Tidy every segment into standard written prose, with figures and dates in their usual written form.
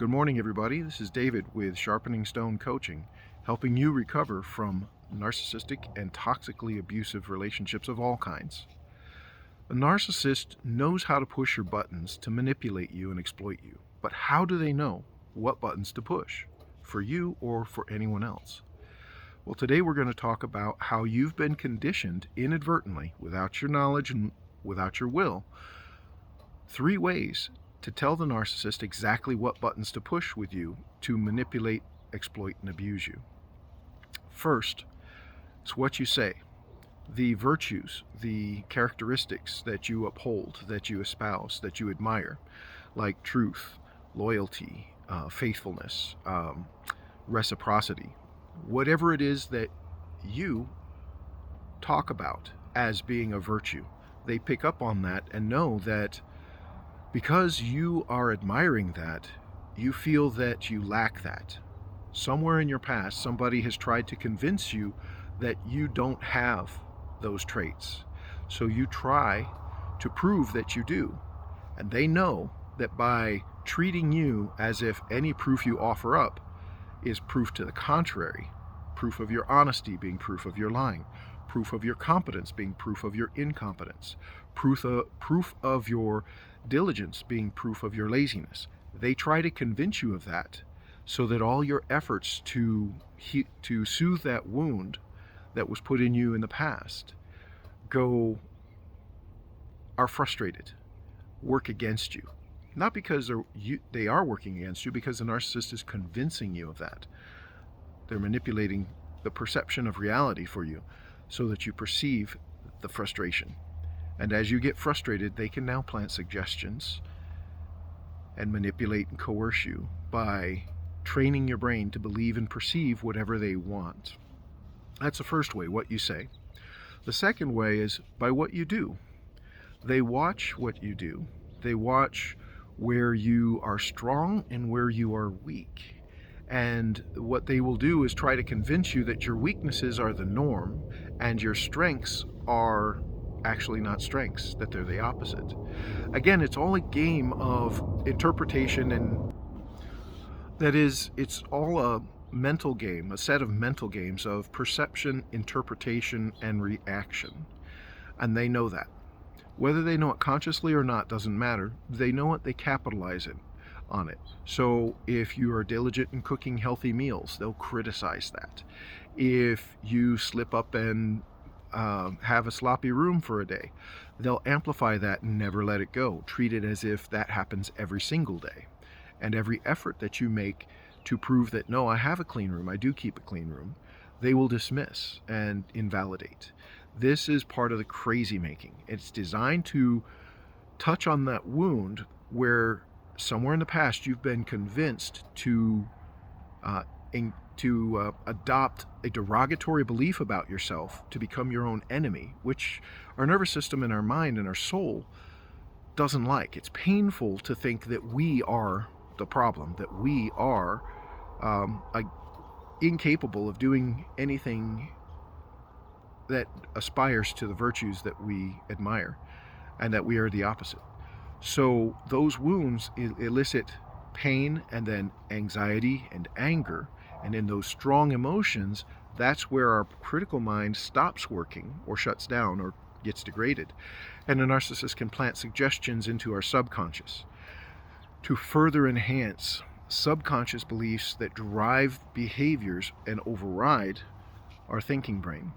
Good morning, everybody. This is David with Sharpening Stone Coaching, helping you recover from narcissistic and toxically abusive relationships of all kinds. A narcissist knows how to push your buttons to manipulate you and exploit you. But how do they know what buttons to push, for you or for anyone else? Well, today we're going to talk about how you've been conditioned inadvertently, without your knowledge and without your will, 3 ways to tell the narcissist exactly what buttons to push with you to manipulate, exploit, and abuse you. First, it's what you say. The virtues, the characteristics that you uphold, that you espouse, that you admire, like truth, loyalty, faithfulness, reciprocity, whatever it is that you talk about as being a virtue, they pick up on that and know that because you are admiring that, you feel that you lack that. Somewhere in your past, somebody has tried to convince you that you don't have those traits. So you try to prove that you do. And they know that by treating you as if any proof you offer up is proof to the contrary, proof of your honesty being proof of your lying, proof of your competence being proof of your incompetence, proof of your diligence being proof of your laziness. They try to convince you of that so that all your efforts to soothe that wound that was put in you in the past are frustrated, work against you. Not because they are working against you, because the narcissist is convincing you of that. They're manipulating the perception of reality for you so that you perceive the frustration. And as you get frustrated, they can now plant suggestions and manipulate and coerce you by training your brain to believe and perceive whatever they want. That's the first way, what you say. The second way is by what you do. They watch what you do. They watch where you are strong and where you are weak. And what they will do is try to convince you that your weaknesses are the norm and your strengths are actually not strengths, that they're the opposite. Again, it's all a game of interpretation, and that is, it's all a mental game, a set of mental games of perception, interpretation, and reaction. And they know that. Whether they know it consciously or not doesn't matter. They know it, they capitalize on it. So if you are diligent in cooking healthy meals, they'll criticize that. If you slip up and have a sloppy room for a day, they'll amplify that and never let it go. Treat it as if that happens every single day. And every effort that you make to prove that, no, I have a clean room, I do keep a clean room, they will dismiss and invalidate. This is part of the crazy making. It's designed to touch on that wound where somewhere in the past you've been convinced to adopt a derogatory belief about yourself, to become your own enemy, which our nervous system and our mind and our soul doesn't like. It's painful to think that we are the problem, that we are incapable of doing anything that aspires to the virtues that we admire, and that we are the opposite. So those wounds elicit pain and then anxiety and anger. And in those strong emotions, that's where our critical mind stops working or shuts down or gets degraded. And a narcissist can plant suggestions into our subconscious to further enhance subconscious beliefs that drive behaviors and override our thinking brain.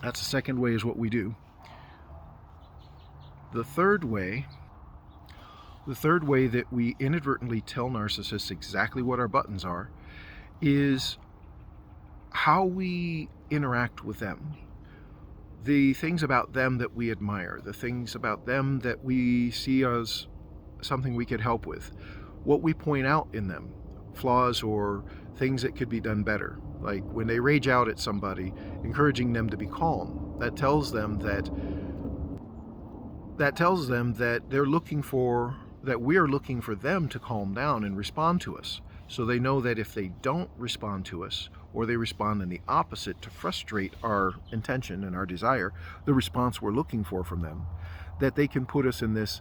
That's the second way, is what we do. The third way that we inadvertently tell narcissists exactly what our buttons are is how we interact with them. The things about them that we admire, the things about them that we see as something we could help with, what we point out in them, flaws or things that could be done better. Like when they rage out at somebody, encouraging them to be calm, that tells them that they're looking for, that we're looking for them to calm down and respond to us. So they know that if they don't respond to us, or they respond in the opposite to frustrate our intention and our desire, the response we're looking for from them, that they can put us in this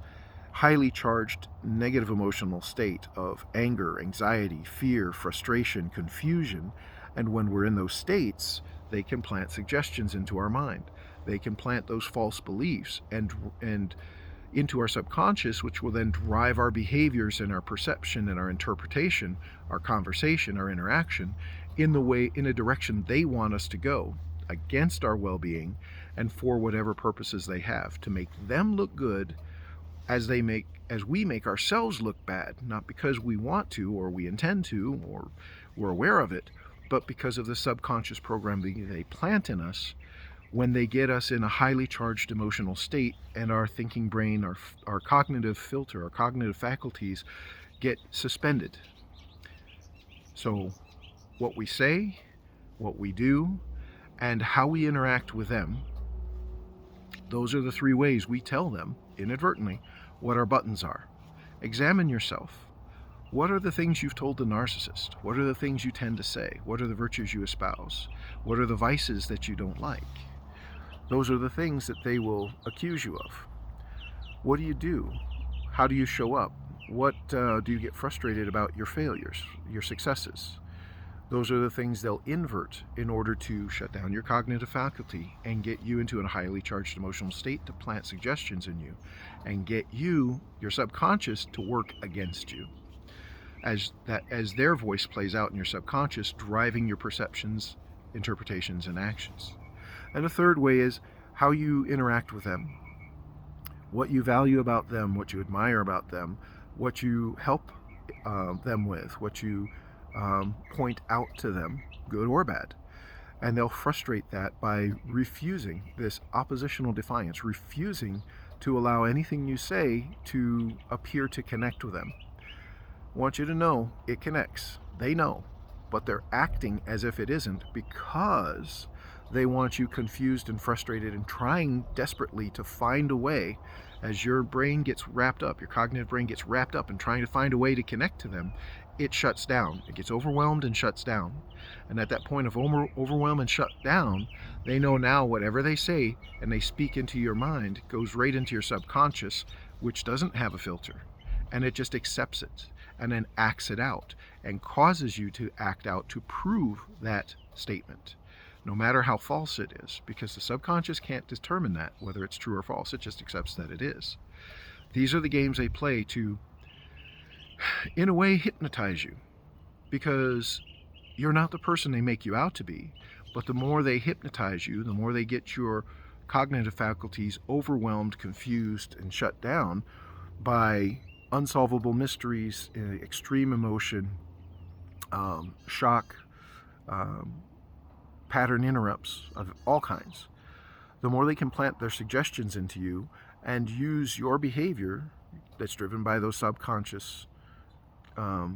highly charged negative emotional state of anger, anxiety, fear, frustration, confusion. And when we're in those states, they can plant suggestions into our mind. They can plant those false beliefs and into our subconscious, which will then drive our behaviors and our perception and our interpretation, our conversation, our interaction in a direction they want us to go, against our well-being and for whatever purposes they have, to make them look good as we make ourselves look bad, not because we want to or we intend to or we're aware of it, but because of the subconscious programming they plant in us when they get us in a highly charged emotional state and our thinking brain, our cognitive filter, our cognitive faculties get suspended. So what we say, what we do, and how we interact with them, those are the three ways we tell them, inadvertently, what our buttons are. Examine yourself. What are the things you've told the narcissist? What are the things you tend to say? What are the virtues you espouse? What are the vices that you don't like? Those are the things that they will accuse you of. What do you do? How do you show up? What do you get frustrated about your failures, your successes? Those are the things they'll invert in order to shut down your cognitive faculty and get you into a highly charged emotional state to plant suggestions in you and get you, your subconscious, to work against you. As their voice plays out in your subconscious, driving your perceptions, interpretations, and actions. And the third way is how you interact with them, what you value about them, what you admire about them, what you help them with, what you point out to them, good or bad. And they'll frustrate that by refusing this oppositional defiance, refusing to allow anything you say to appear to connect with them. I want you to know it connects. They know, but they're acting as if it isn't because they want you confused and frustrated and trying desperately to find a way. As your brain gets wrapped up, your cognitive brain gets wrapped up in trying to find a way to connect to them, it shuts down. It gets overwhelmed and shuts down. And at that point of overwhelm and shut down, they know now whatever they say and they speak into your mind goes right into your subconscious, which doesn't have a filter. And it just accepts it and then acts it out and causes you to act out to prove that statement, no matter how false it is, because the subconscious can't determine that, whether it's true or false. It just accepts that it is. These are the games they play to, in a way, hypnotize you, because you're not the person they make you out to be. But the more they hypnotize you, the more they get your cognitive faculties overwhelmed, confused, and shut down by unsolvable mysteries, extreme emotion, shock, pattern interrupts of all kinds. The more they can plant their suggestions into you and use your behavior that's driven by those subconscious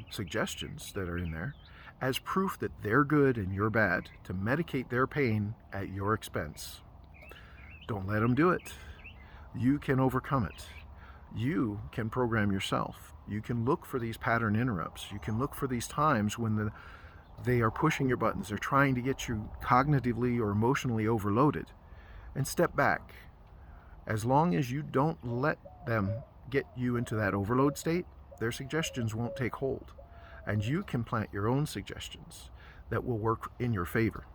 suggestions that are in there as proof that they're good and you're bad, to medicate their pain at your expense. Don't let them do it. You can overcome it. You can program yourself. You can look for these pattern interrupts. You can look for these times when they are pushing your buttons. They're trying to get you cognitively or emotionally overloaded. And step back. As long as you don't let them get you into that overload state, their suggestions won't take hold. And you can plant your own suggestions that will work in your favor.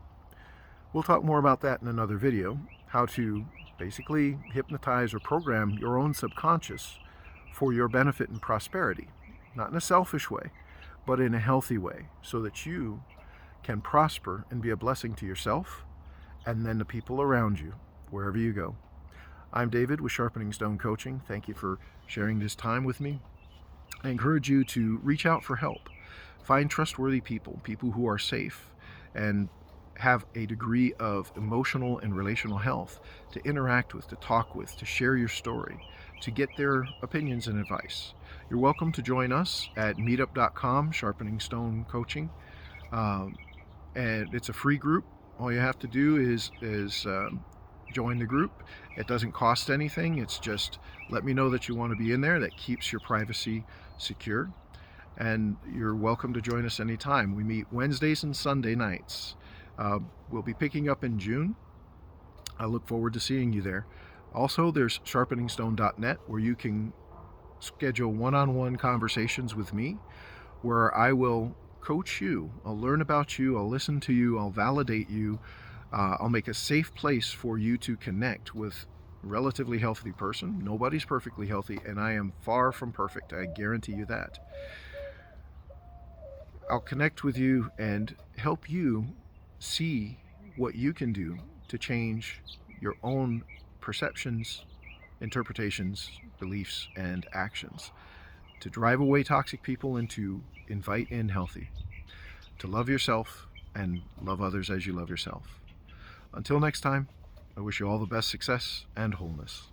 We'll talk more about that in another video, how to basically hypnotize or program your own subconscious for your benefit and prosperity. Not in a selfish way, but in a healthy way, so that you can prosper and be a blessing to yourself and then the people around you, wherever you go. I'm David with Sharpening Stone Coaching. Thank you for sharing this time with me. I encourage you to reach out for help. Find trustworthy people, people who are safe and have a degree of emotional and relational health to interact with, to talk with, to share your story, to get their opinions and advice. You're welcome to join us at meetup.com, Sharpening Stone Coaching. And it's a free group. All you have to do is join the group. It doesn't cost anything. It's just let me know that you want to be in there. That keeps your privacy secure. And you're welcome to join us anytime. We meet Wednesdays and Sunday nights. We'll be picking up in June. I look forward to seeing you there. Also, there's sharpeningstone.net where you can schedule one-on-one conversations with me where I will coach you. I'll learn about you. I'll listen to you. I'll validate you. I'll make a safe place for you to connect with a relatively healthy person. Nobody's perfectly healthy, and I am far from perfect. I guarantee you that. I'll connect with you and help you see what you can do to change your own perceptions, interpretations, beliefs, and actions, to drive away toxic people and to invite in healthy, to love yourself and love others as you love yourself. Until next time, I wish you all the best success and wholeness.